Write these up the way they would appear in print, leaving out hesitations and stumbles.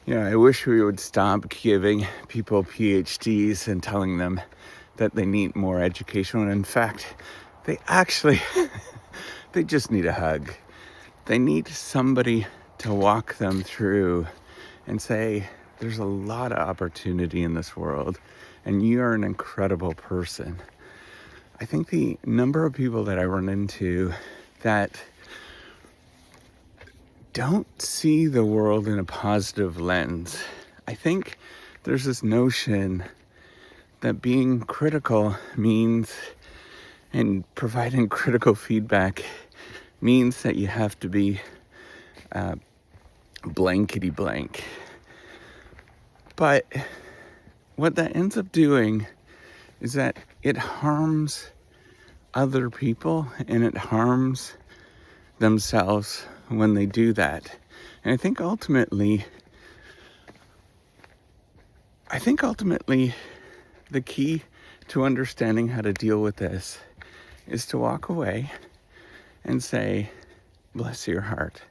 I wish we would stop giving people PhDs and telling them that they need more education. When in fact, they actually, they just need a hug. They need somebody to walk them through and say, there's a lot of opportunity in this world, and you're an incredible person. I think the number of people that I run into that don't see the world in a positive lens. I think there's this notion that being critical means, and providing critical feedback means that you have to be blankety blank. But what that ends up doing is that it harms other people and it harms themselves when they do that. And I think ultimately the key to understanding how to deal with this is to walk away and say, bless your heart.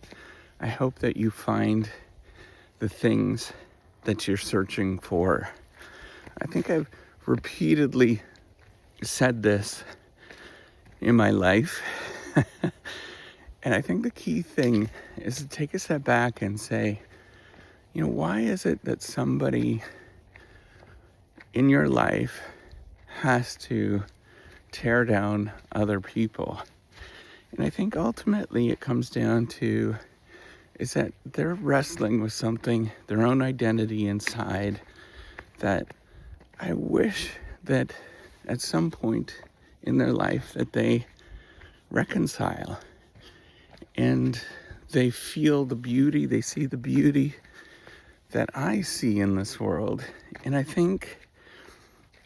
I hope that you find the things that you're searching for. I think I've repeatedly said this in my life. And I think the key thing is to take a step back and say, why is it that somebody in your life has to tear down other people? And I think ultimately it comes down to is that they're wrestling with something, their own identity inside, that I wish that at some point in their life that they reconcile. And they feel the beauty, they see the beauty that I see in this world. And I think,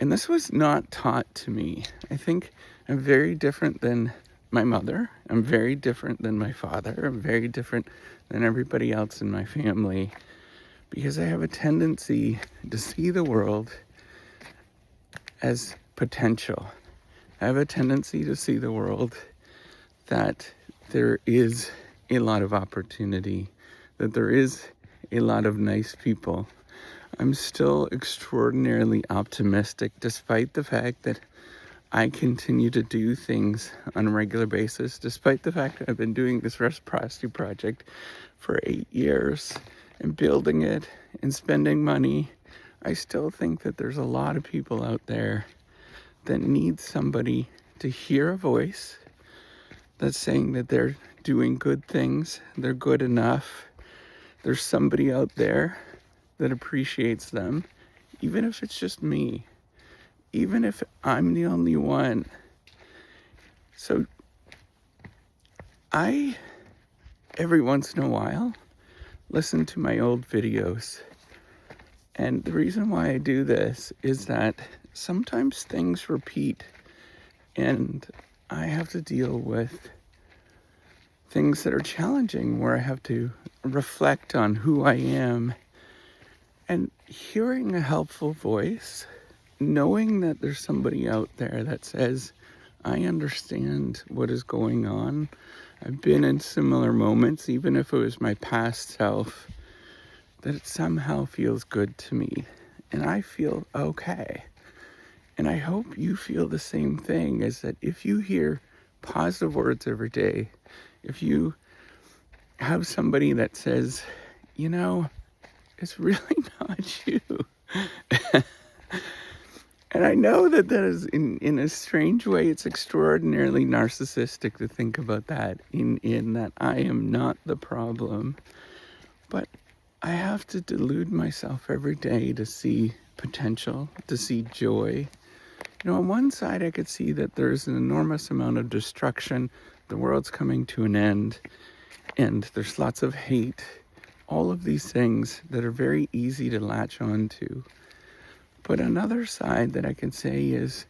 and this was not taught to me, I think I'm very different than my mother. I'm very different than my father. I'm very different than everybody else in my family because I have a tendency to see the world as potential. I have a tendency to see the world that there is a lot of opportunity, that there is a lot of nice people. I'm still extraordinarily optimistic despite the fact that I continue to do things on a regular basis, despite the fact that I've been doing this reciprocity project for 8 years and building it and spending money. I still think that there's a lot of people out there that need somebody to hear a voice that's saying that they're doing good things, they're good enough. There's somebody out there that appreciates them, even if it's just me, even if I'm the only one. So I, every once in a while, listen to my old videos. And the reason why I do this is that sometimes things repeat and I have to deal with things that are challenging where I have to reflect on who I am. And hearing a helpful voice, knowing that there's somebody out there that says, I understand what is going on. I've been in similar moments, even if it was my past self, that it somehow feels good to me. And I feel okay. And I hope you feel the same thing, is that if you hear positive words every day, if you have somebody that says, it's really not you. And I know that is, in a strange way, it's extraordinarily narcissistic to think about that, in that I am not the problem. But I have to delude myself every day to see potential, to see joy. On one side, I could see that there's an enormous amount of destruction. The world's coming to an end, and there's lots of hate. All of these things that are very easy to latch on to. But another side that I can say is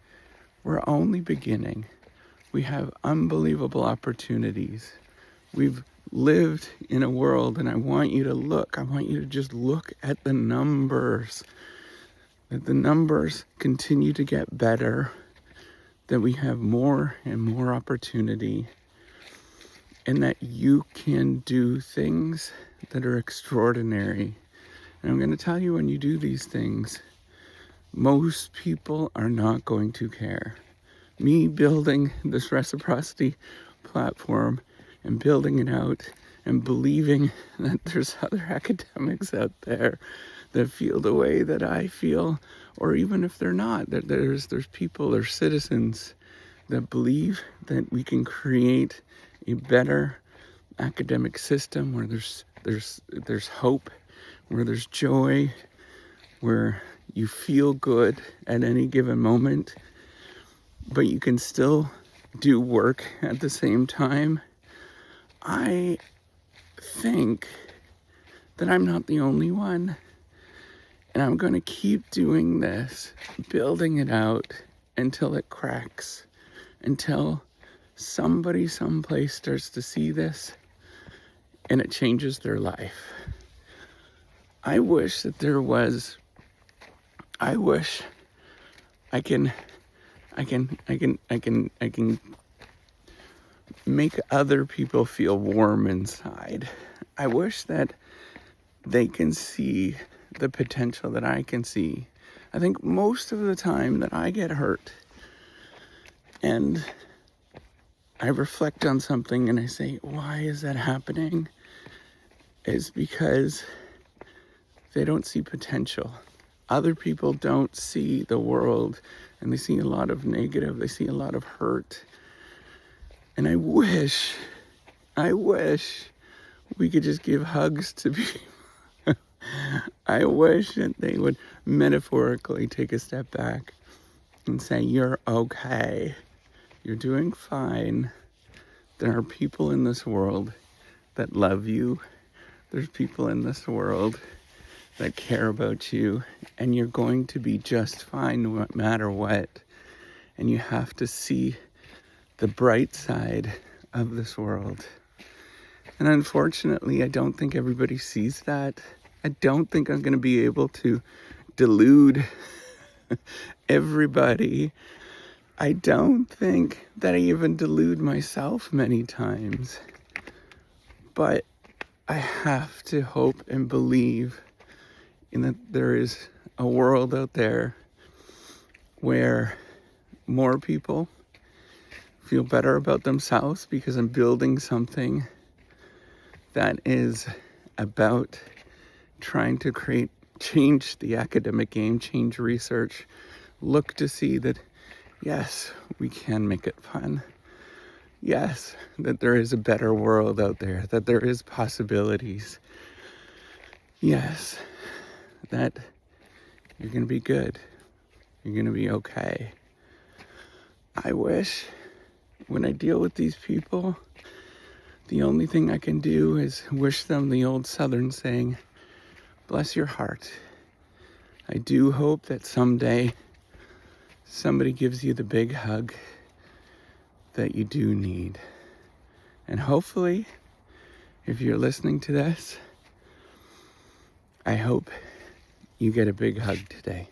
we're only beginning. We have unbelievable opportunities. We've lived in a world, and I want you to just look at the numbers. That the numbers continue to get better, that we have more and more opportunity, and that you can do things that are extraordinary. And I'm going to tell you, when you do these things, most people are not going to care. Me building this reciprocity platform and building it out and believing that there's other academics out there that feel the way that I feel, or even if they're not, that there's people, there's citizens that believe that we can create a better academic system where there's hope, where there's joy, where you feel good at any given moment, but you can still do work at the same time. I think that I'm not the only one, and I'm going to keep doing this, building it out until it cracks, until somebody someplace starts to see this and it changes their life. I wish that there was, I wish I can make other people feel warm inside. I wish that they can see the potential that I can see. I think most of the time that I get hurt and I reflect on something and I say, why is that happening? Is because they don't see potential. Other people don't see the world, and they see a lot of negative, they see a lot of hurt. And I wish we could just give hugs to people. I wish that they would metaphorically take a step back and say, you're okay. You're doing fine. There are people in this world that love you. There's people in this world that care about you, and you're going to be just fine no matter what. And you have to see the bright side of this world. And unfortunately, I don't think everybody sees that. I don't think I'm going to be able to delude everybody. I don't think that I even delude myself many times. But I have to hope and believe in that there is a world out there where more people feel better about themselves because I'm building something that is about trying to change the academic game, change research, look to see that, yes, we can make it fun. Yes, that there is a better world out there, that there is possibilities. Yes, that you're going to be good. You're going to be okay. I wish when I deal with these people, the only thing I can do is wish them the old Southern saying, bless your heart. I do hope that someday somebody gives you the big hug that you do need. And hopefully, if you're listening to this, I hope you get a big hug today.